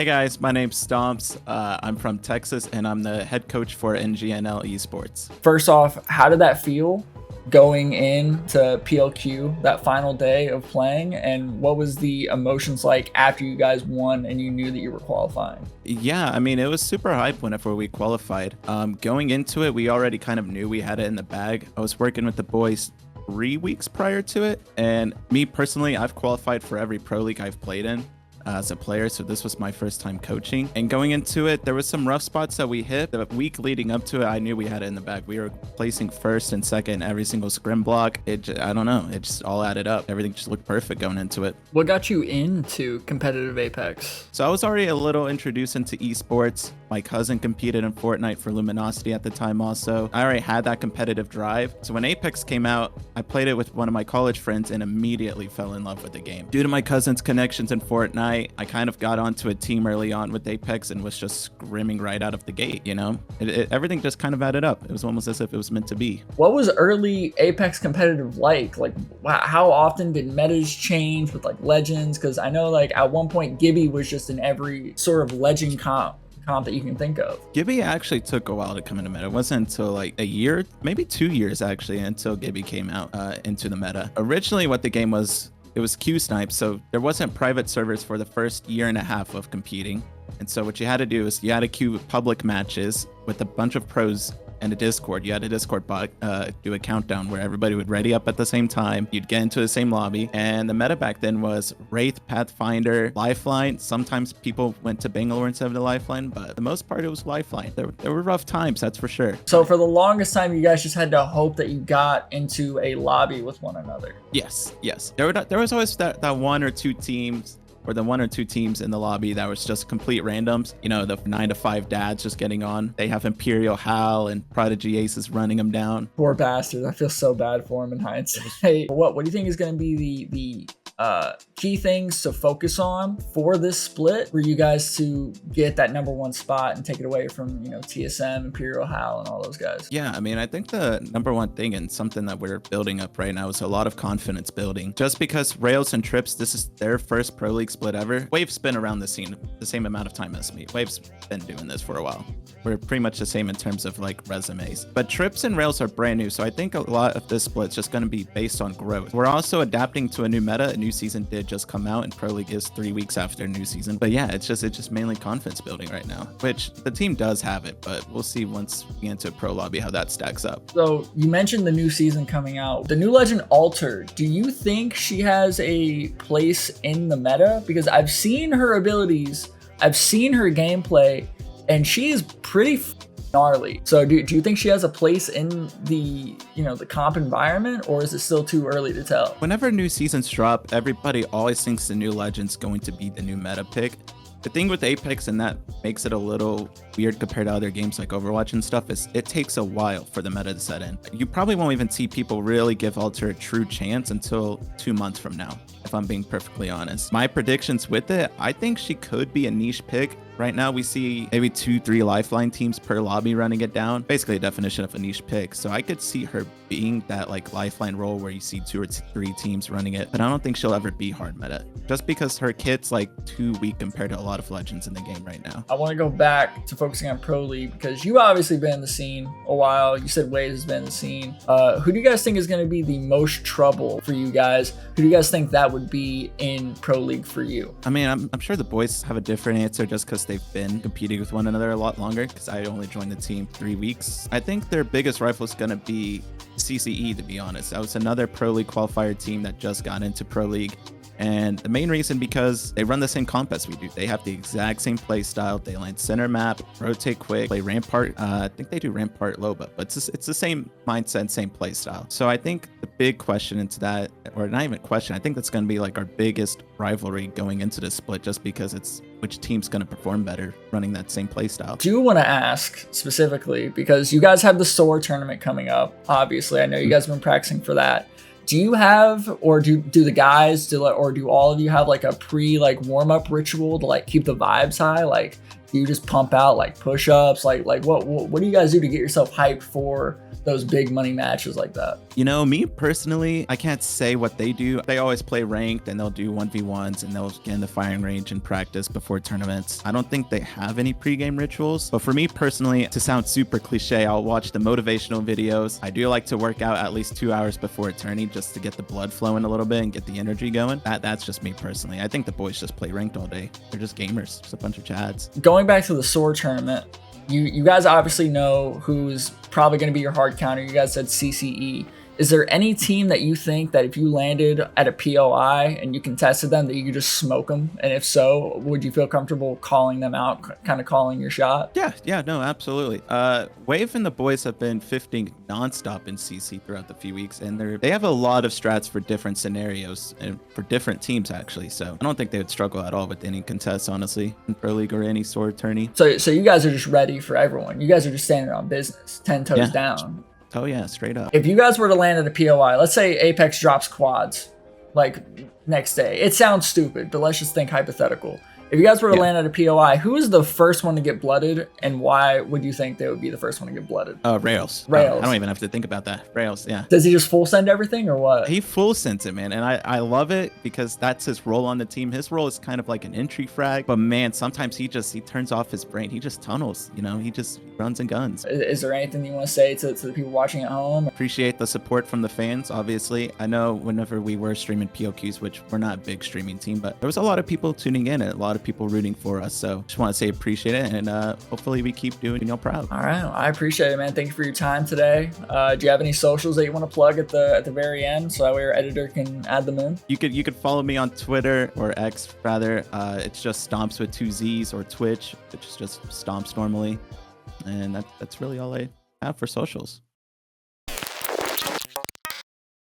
Hey guys, my name's Stompezz. I'm from Texas and I'm the head coach for NGNL Esports. First off, how did that feel going into PLQ that final day of playing, and what was the emotions like after you guys won and you knew that you were qualifying? Yeah, I mean, it was super hype whenever we qualified. Going into it, we already kind of knew we had it in the bag. I was working with the boys 3 weeks prior to it, and me personally, I've qualified for every pro league I've played in as a player, so this was my first time coaching. And going into it, there was some rough spots that we hit. The week leading up to it, I knew we had it in the bag. We were placing first and second every single scrim block. I don't know, it just all added up. Everything just looked perfect going into it. What got you into competitive Apex? So I was already a little introduced into esports. My cousin competed in Fortnite for Luminosity at the time also. I already had that competitive drive. So when Apex came out, I played it with one of my college friends and immediately fell in love with the game. Due to my cousin's connections in Fortnite, I kind of got onto a team early on with Apex and was just scrimming right out of the gate, you know? Everything just kind of added up. It was almost as if it was meant to be. What was early Apex competitive like? Like, how often did metas change with like legends? Because I know like at one point Gibby was just in every sort of legend comp that you can think of. Gibby actually took a while to come into meta. It wasn't until like a year, maybe 2 years actually, until Gibby came out into the meta. Originally what the game was, it was Q snipe, so there wasn't private servers for the first year and a half of competing. And so what you had to do is you had to queue public matches with a bunch of pros and a Discord. You had a Discord bot do a countdown where everybody would ready up at the same time. You'd get into the same lobby. And the meta back then was Wraith, Pathfinder, Lifeline. Sometimes people went to Bangalore instead of the Lifeline, but the most part it was Lifeline. There were rough times, that's for sure. So for the longest time, you guys just had to hope that you got into a lobby with one another. Yes. There was always that one or two teams, or the one or two teams in the lobby that was just complete randoms. You know, the 9 to 5 dads just getting on. They have Imperial Hal and Prodigy Aces running them down. Poor bastard. I feel so bad for him in hindsight. What do you think is going to be the key things to focus on for this split for you guys to get that #1 spot and take it away from, you know, TSM, Imperial Hal, and all those guys? Yeah, I mean, I think the #1 thing and something that we're building up right now is a lot of confidence building. Just because Rails and Trips, this is their first pro league split ever. Wave's been around the scene the same amount of time as me. Wave's been doing this for a while. We're pretty much the same in terms of like resumes. But Trips and Rails are brand new, so I think a lot of this split's just going to be based on growth. We're also adapting to a new meta. A new season did just come out, and Pro League is 3 weeks after a new season. But yeah, it's just mainly confidence building right now, which the team does have it, but we'll see once we get into a pro lobby how that stacks up. So you mentioned the new season coming out. The new legend Alter, do you think she has a place in the meta? Because I've seen her abilities, I've seen her gameplay, and she is pretty gnarly. So do you think she has a place in the, you know, the comp environment, or is it still too early to tell? Whenever new seasons drop, everybody always thinks the new legend's going to be the new meta pick. The thing with Apex, and that makes it a little weird compared to other games like Overwatch and stuff, is it takes a while for the meta to set in. You probably won't even see people really give Alter a true chance until 2 months from now, if I'm being perfectly honest. My predictions with it, I think she could be a niche pick. Right now, we see maybe 2-3 Lifeline teams per lobby running it down. Basically a definition of a niche pick. So I could see her being that like Lifeline role where you see 2 or 3 teams running it. But I don't think she'll ever be hard meta, just because her kit's like too weak compared to a lot of legends in the game right now. I want to go back to focusing on Pro League, because you obviously been in the scene a while. You said Waves has been in the scene. Who do you guys think is going to be the most trouble for you guys? Who do you guys think that would be in Pro League for you? I mean, I'm sure the boys have a different answer just because they've been competing with one another a lot longer, because I only joined the team 3 weeks. I think their biggest rival is going to be CCE, to be honest. That was another Pro League qualifier team that just got into Pro League. And the main reason, because they run the same comp as we do. They have the exact same play style. They land center map, rotate quick, play Rampart. I think they do Rampart Loba, but it's the same mindset, same play style. So I think the big question into that, or not even a question, I think that's going to be like our biggest rivalry going into this split, just because it's which team's going to perform better running that same play style. Do want to ask specifically, because you guys have the SoaR tournament coming up. Obviously, I know you guys have been practicing for that. Do you have, or do the guys, or do all of you have like a warm-up ritual to like keep the vibes high? Like, do you just pump out like push-ups? Like what do you guys do to get yourself hyped for those big money matches like that? You know, me personally, I can't say what they do. They always play ranked and they'll do 1v1s and they'll get in the firing range and practice before tournaments. I don't think they have any pregame rituals, but for me personally, to sound super cliche, I'll watch the motivational videos. I do like to work out at least 2 hours before a tourney just to get the blood flowing a little bit and get the energy going. That's just me personally. I think the boys just play ranked all day. They're just gamers, just a bunch of chads. Going back to the SoaR tournament, you guys obviously know who's probably going to be your hard counter. You guys said CCE. Is there any team that you think that if you landed at a POI and you contested them, that you could just smoke them? And if so, would you feel comfortable calling them out, kind of calling your shot? Yeah, no, absolutely. Wave and the boys have been 15 nonstop in CC throughout the few weeks, and they have a lot of strats for different scenarios and for different teams, actually. So I don't think they would struggle at all with any contests, honestly, in Pro League or any SoaR tourney. So you guys are just ready for everyone. You guys are just standing on business, 10 toes down. Oh yeah, straight up. If you guys were to land at a POI, let's say Apex drops quads, like next day. It sounds stupid, but let's just think hypothetical. If you guys were to land at a POI, who is the first one to get blooded, and why would you think they would be the first one to get blooded? Rails. Rails. I don't even have to think about that. Rails, yeah. Does he just full send everything or what? He full sends it, man. And I love it because that's his role on the team. His role is kind of like an entry frag, but man, sometimes he turns off his brain. He just tunnels, you know, he just runs and guns. Is there anything you want to say to the people watching at home? Appreciate the support from the fans, obviously. I know whenever we were streaming POQs, which we're not a big streaming team, but there was a lot of people tuning in and a lot of people rooting for us. So just want to say appreciate it, and hopefully we keep doing y'all proud. All right, I appreciate it, man. Thank you for your time today. Do you have any socials that you want to plug at the very end, so that way your editor can add them in? You could follow me on Twitter, or X rather. It's just Stomps with 2 Z's, or Twitch, which is just Stomps normally, and that's really all I have for socials.